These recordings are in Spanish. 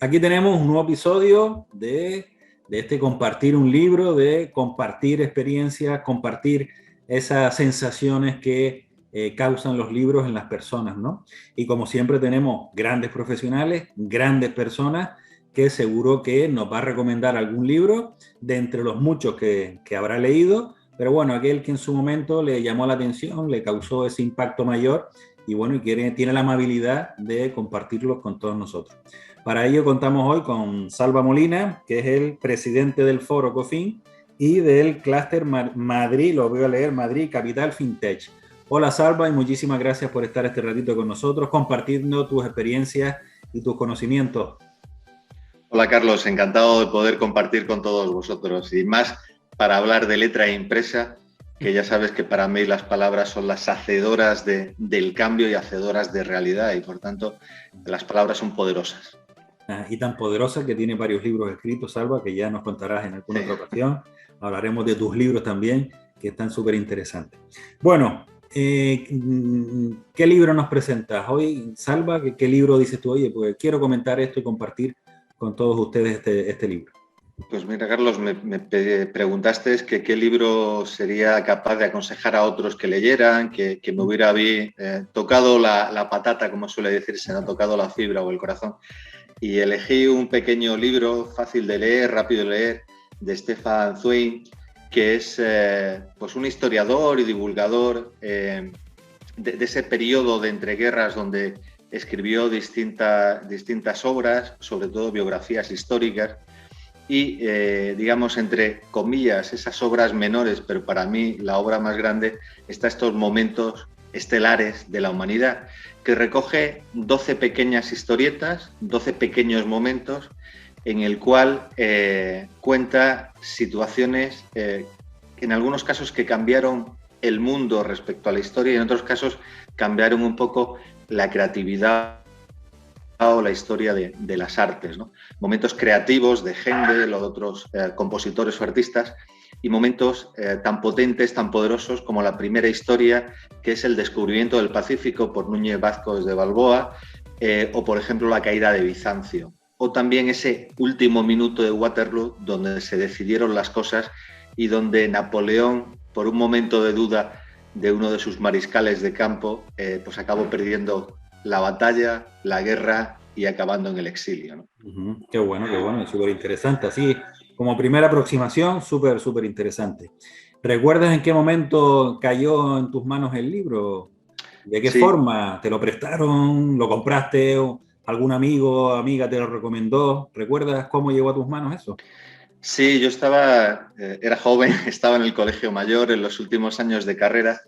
Aquí tenemos un nuevo episodio de este compartir un libro, de compartir experiencias, compartir esas sensaciones que causan los libros en las personas, ¿no? Y como siempre tenemos grandes profesionales, grandes personas que seguro que nos va a recomendar algún libro de entre los muchos que habrá leído, pero bueno, aquel que en su momento le llamó la atención, le causó ese impacto mayor y bueno, y tiene la amabilidad de compartirlos con todos nosotros. Para ello contamos hoy con Salva Molina, que es el presidente del Foro COFIN y del Clúster Madrid, lo voy a leer, Madrid Capital FinTech. Hola Salva y muchísimas gracias por estar este ratito con nosotros, compartiendo tus experiencias y tus conocimientos. Hola Carlos, encantado de poder compartir con todos vosotros y más para hablar de letra impresa, que ya sabes que para mí las palabras son las hacedoras del cambio y hacedoras de realidad y por tanto las palabras son poderosas. Y tan poderosa que tiene varios libros escritos, Salva, que ya nos contarás en alguna otra ocasión. Hablaremos de tus libros también, que están súper interesantes. Bueno, ¿qué libro nos presentas hoy, Salva? ¿Qué libro dices tú? Oye, pues quiero comentar esto y compartir con todos ustedes este libro. Pues mira, Carlos, me preguntaste qué libro sería capaz de aconsejar a otros que leyeran, que me hubiera tocado la patata, como suele decirse, no tocado la fibra o el corazón. Y elegí un pequeño libro fácil de leer, rápido de leer, de Stefan Zweig, que es pues un historiador y divulgador de ese periodo de entreguerras donde escribió distintas obras, sobre todo biografías históricas, y digamos, entre comillas, esas obras menores, pero para mí la obra más grande está estos momentos estelares de la humanidad, que recoge 12 pequeñas historietas, 12 pequeños momentos, en el cual cuenta situaciones, en algunos casos que cambiaron el mundo respecto a la historia y en otros casos cambiaron un poco la creatividad o la historia de las artes, ¿no? Momentos creativos de Händel o de otros compositores o artistas y momentos tan potentes, tan poderosos como la primera historia, que es el descubrimiento del Pacífico por Núñez Vázquez de Balboa, o por ejemplo la caída de Bizancio, o también ese último minuto de Waterloo donde se decidieron las cosas y donde Napoleón, por un momento de duda de uno de sus mariscales de campo, pues acabó perdiendo la batalla, la guerra y acabando en el exilio, ¿no? Qué bueno, súper interesante. Así, como primera aproximación, súper interesante. ¿Recuerdas en qué momento cayó en tus manos el libro? ¿De qué forma? ¿Te lo prestaron? ¿Lo compraste? ¿Algún amigo o amiga te lo recomendó? ¿Recuerdas cómo llegó a tus manos eso? Sí, yo era joven, estaba en el colegio mayor en los últimos años de carrera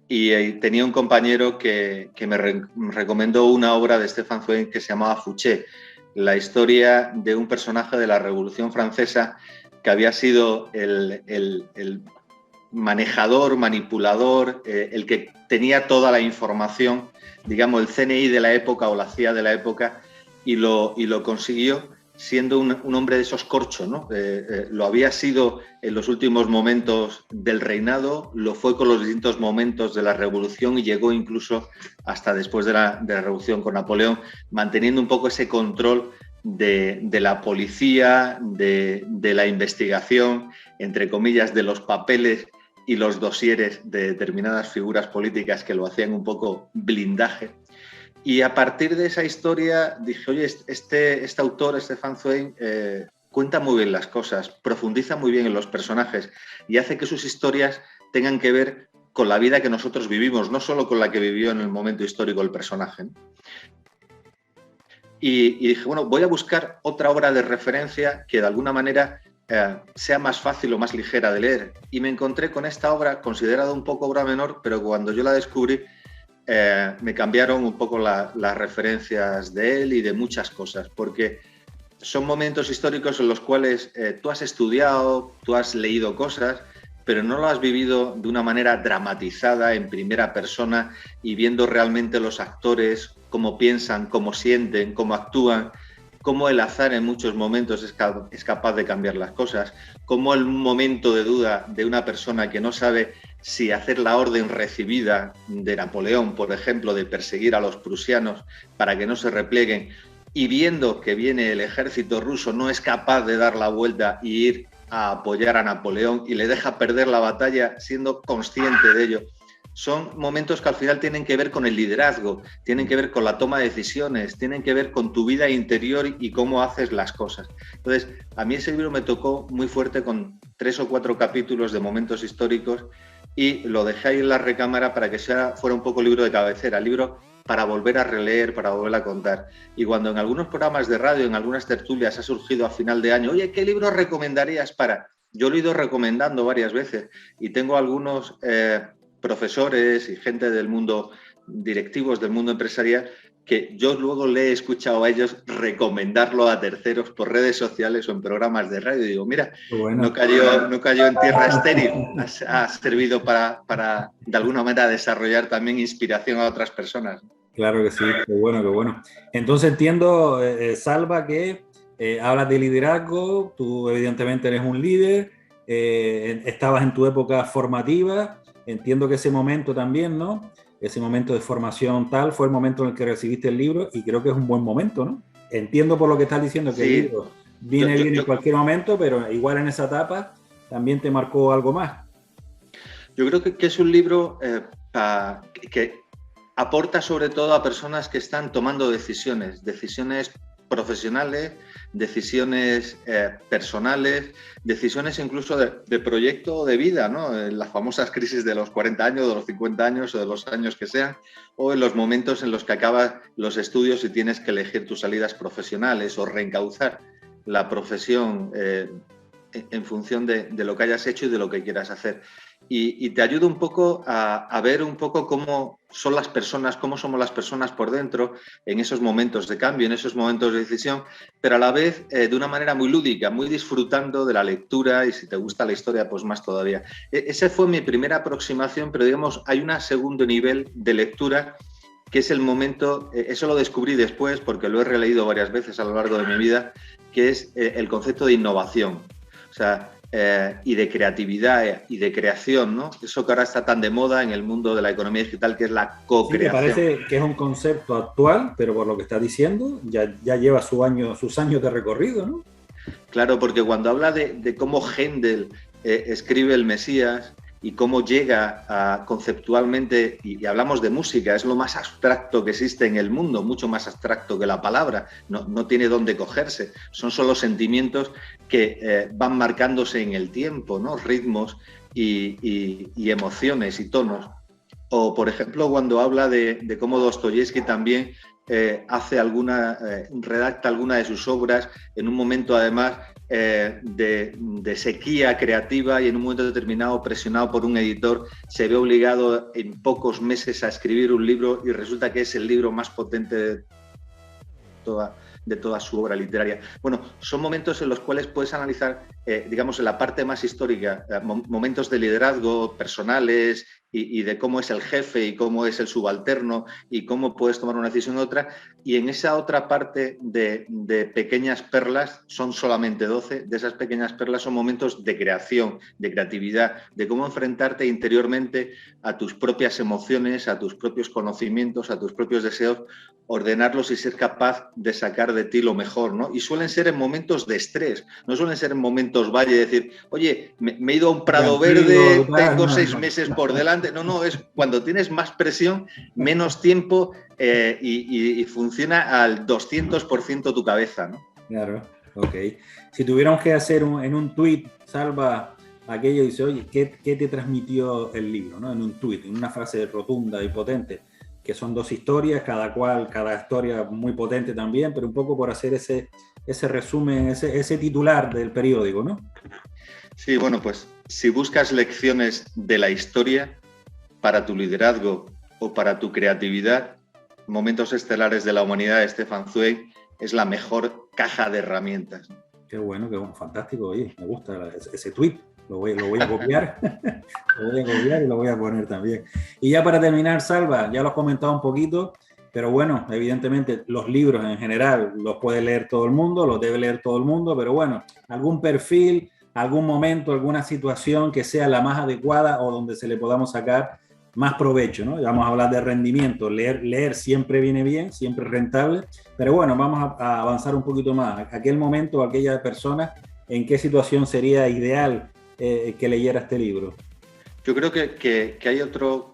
y tenía un compañero que me recomendó una obra de Stefan Zweig que se llamaba Fouché, la historia de un personaje de la Revolución Francesa que había sido el manejador, manipulador, el que tenía toda la información, digamos el CNI de la época o la CIA de la época, y lo consiguió siendo un hombre de esos corchos, ¿no? Lo había sido en los últimos momentos del reinado, lo fue con los distintos momentos de la revolución y llegó incluso hasta después de la revolución con Napoleón, manteniendo un poco ese control de la policía, de la investigación, entre comillas, de los papeles y los dosieres de determinadas figuras políticas que lo hacían un poco blindaje. Y a partir de esa historia dije, oye, este autor, Stefan Zweig, cuenta muy bien las cosas, profundiza muy bien en los personajes y hace que sus historias tengan que ver con la vida que nosotros vivimos, no solo con la que vivió en el momento histórico el personaje, ¿no? Y dije, bueno, voy a buscar otra obra de referencia que de alguna manera sea más fácil o más ligera de leer. Y me encontré con esta obra, considerada un poco obra menor, pero cuando yo la descubrí, me cambiaron un poco las referencias de él y de muchas cosas, porque son momentos históricos en los cuales tú has estudiado, tú has leído cosas, pero no lo has vivido de una manera dramatizada, en primera persona, y viendo realmente los actores, cómo piensan, cómo sienten, cómo actúan, cómo el azar en muchos momentos es capaz de cambiar las cosas, cómo el momento de duda de una persona que no sabe si hacer la orden recibida de Napoleón, por ejemplo, de perseguir a los prusianos para que no se replieguen, y viendo que viene el ejército ruso, no es capaz de dar la vuelta y ir a apoyar a Napoleón y le deja perder la batalla siendo consciente de ello. Son momentos que al final tienen que ver con el liderazgo, tienen que ver con la toma de decisiones, tienen que ver con tu vida interior y cómo haces las cosas. Entonces, a mí ese libro me tocó muy fuerte con 3 o 4 capítulos de momentos históricos y lo dejé ahí en la recámara para que fuera un poco libro de cabecera, libro para volver a releer, para volver a contar. Y cuando en algunos programas de radio, en algunas tertulias ha surgido a final de año, oye, ¿qué libro recomendarías para...? Yo lo he ido recomendando varias veces y tengo algunos profesores y gente del mundo, directivos del mundo empresarial, que yo luego le he escuchado a ellos recomendarlo a terceros por redes sociales o en programas de radio. Y digo, mira, bueno. no cayó en tierra estéril, ha servido para, de alguna manera, desarrollar también inspiración a otras personas. Claro que sí, qué bueno, qué bueno. Entonces entiendo, Salva, que hablas de liderazgo, tú evidentemente eres un líder, estabas en tu época formativa, entiendo que ese momento también, ¿no? Ese momento de formación tal fue el momento en el que recibiste el libro y creo que es un buen momento, ¿no? Entiendo por lo que estás diciendo que el libro viene bien en cualquier momento, pero igual en esa etapa también te marcó algo más. Yo creo que es un libro que aporta sobre todo a personas que están tomando decisiones profesionales, decisiones personales, decisiones incluso de proyecto de vida, ¿no? En las famosas crisis de los 40 años, de los 50 años o de los años que sean, o en los momentos en los que acabas los estudios y tienes que elegir tus salidas profesionales o reencauzar la profesión en función de lo que hayas hecho y de lo que quieras hacer. Y te ayuda un poco a ver un poco cómo son las personas, cómo somos las personas por dentro en esos momentos de cambio, en esos momentos de decisión, pero a la vez de una manera muy lúdica, muy disfrutando de la lectura y si te gusta la historia, pues más todavía. Esa fue mi primera aproximación, pero digamos, hay un segundo nivel de lectura que es el momento, eso lo descubrí después porque lo he releído varias veces a lo largo de mi vida, que es el concepto de innovación. O sea, y de creatividad y de creación, ¿no? Eso que ahora está tan de moda en el mundo de la economía digital, que es la co-creación. Sí, me parece que es un concepto actual, pero por lo que está diciendo, ya lleva sus años de recorrido, ¿no? Claro, porque cuando habla de cómo Händel escribe el Mesías y cómo llega conceptualmente, y hablamos de música, es lo más abstracto que existe en el mundo, mucho más abstracto que la palabra, no tiene dónde cogerse, son solo sentimientos que van marcándose en el tiempo, ¿no? Ritmos y emociones y tonos. O, por ejemplo, cuando habla de cómo Dostoyevsky también redacta alguna de sus obras en un momento, además, de sequía creativa y en un momento determinado, presionado por un editor, se ve obligado en pocos meses a escribir un libro y resulta que es el libro más potente de toda su obra literaria. Bueno, son momentos en los cuales puedes analizar, digamos, en la parte más histórica, momentos de liderazgo personales y de cómo es el jefe y cómo es el subalterno y cómo puedes tomar una decisión u otra. Y en esa otra parte de pequeñas perlas, son solamente 12, de esas pequeñas perlas son momentos de creación, de creatividad, de cómo enfrentarte interiormente a tus propias emociones, a tus propios conocimientos, a tus propios deseos, ordenarlos y ser capaz de sacar de ti lo mejor, ¿no? Y suelen ser en momentos de estrés, no suelen ser en momentos valle, decir, oye, me he ido a un prado verde, tengo 6 meses por delante. No, es cuando tienes más presión, menos tiempo y funciona al 200% tu cabeza, ¿no? Claro, ok. Si tuviéramos que hacer en un tuit, Salva, aquello dice, oye, ¿qué te transmitió el libro? ¿No? En un tuit, en una frase rotunda y potente, que son 2 historias, cada historia muy potente también, pero un poco por hacer ese resumen, ese titular del periódico, ¿no? Sí, bueno, pues si buscas lecciones de la historia para tu liderazgo o para tu creatividad, Momentos estelares de la humanidad de Stefan Zweig es la mejor caja de herramientas. Qué bueno, fantástico. Oye, me gusta ese tweet. Lo voy a copiar. Lo voy a copiar y lo voy a poner también. Y ya para terminar, Salva, ya lo has comentado un poquito, pero bueno, evidentemente los libros en general los puede leer todo el mundo, los debe leer todo el mundo, pero bueno, algún perfil, algún momento, alguna situación que sea la más adecuada o donde se le podamos sacar más provecho, ¿no? Vamos a hablar de rendimiento. Leer siempre viene bien, siempre es rentable, pero bueno, vamos a avanzar un poquito más. Aquel momento, aquella persona, ¿en qué situación sería ideal que leyera este libro? Yo creo que hay otro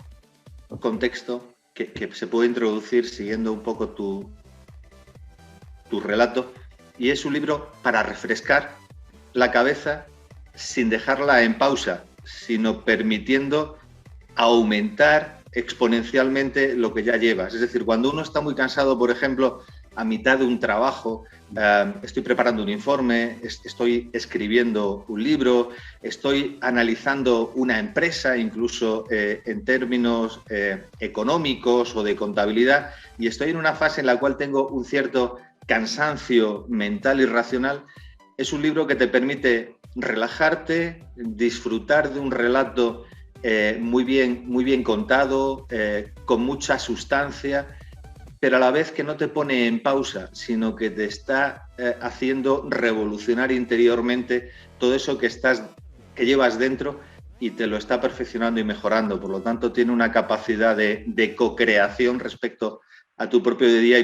contexto que se puede introducir siguiendo un poco tu relato, y es un libro para refrescar la cabeza sin dejarla en pausa, sino permitiendo aumentar exponencialmente lo que ya llevas. Es decir, cuando uno está muy cansado, por ejemplo, a mitad de un trabajo, estoy preparando un informe, estoy escribiendo un libro, estoy analizando una empresa, incluso en términos económicos o de contabilidad, y estoy en una fase en la cual tengo un cierto cansancio mental y racional. Es un libro que te permite relajarte, disfrutar de un relato muy bien contado, con mucha sustancia, pero a la vez que no te pone en pausa, sino que te está haciendo revolucionar interiormente todo eso que llevas dentro, y te lo está perfeccionando y mejorando. Por lo tanto, tiene una capacidad de co-creación respecto a tu propio día,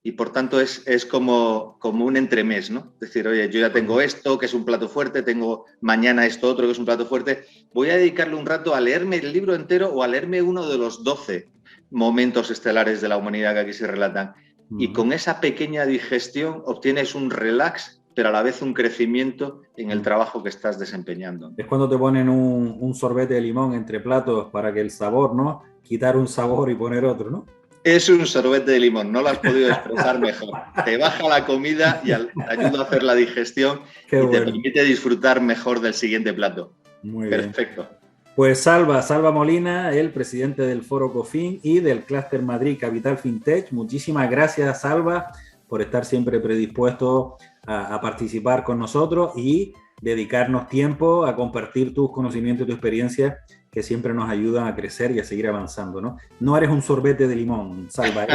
y por tanto es como un entremés, ¿no? Es decir, oye, yo ya tengo esto, que es un plato fuerte, tengo mañana esto otro, que es un plato fuerte, voy a dedicarle un rato a leerme el libro entero o a leerme uno de los 12 momentos estelares de la humanidad que aquí se relatan. Y con esa pequeña digestión obtienes un relax, pero a la vez un crecimiento en el trabajo que estás desempeñando. Es cuando te ponen un sorbete de limón entre platos para que el sabor, ¿no? Quitar un sabor y poner otro, ¿no? Es un sorbete de limón, no lo has podido expresar mejor. Te baja la comida y te ayuda a hacer la digestión. Qué y bueno. Te permite disfrutar mejor del siguiente plato. Muy perfecto. Bien. Pues Salva Molina, el presidente del Foro Cofin y del Clúster Madrid Capital FinTech. Muchísimas gracias, Salva, por estar siempre predispuesto a participar con nosotros y dedicarnos tiempo a compartir tus conocimientos y tu experiencia, que siempre nos ayudan a crecer y a seguir avanzando, ¿no? No eres un sorbete de limón, Salva,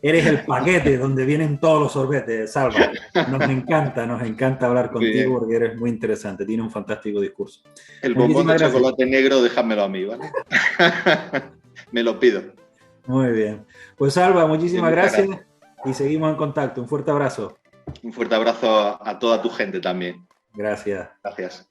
eres el paquete donde vienen todos los sorbetes, Salva. Nos encanta hablar contigo porque eres muy interesante, tienes un fantástico discurso. El bombón de chocolate negro, déjamelo a mí, ¿vale? Me lo pido. Muy bien. Pues Salva, muchísimas gracias y seguimos en contacto. Un fuerte abrazo. Un fuerte abrazo a toda tu gente también. Gracias. Gracias.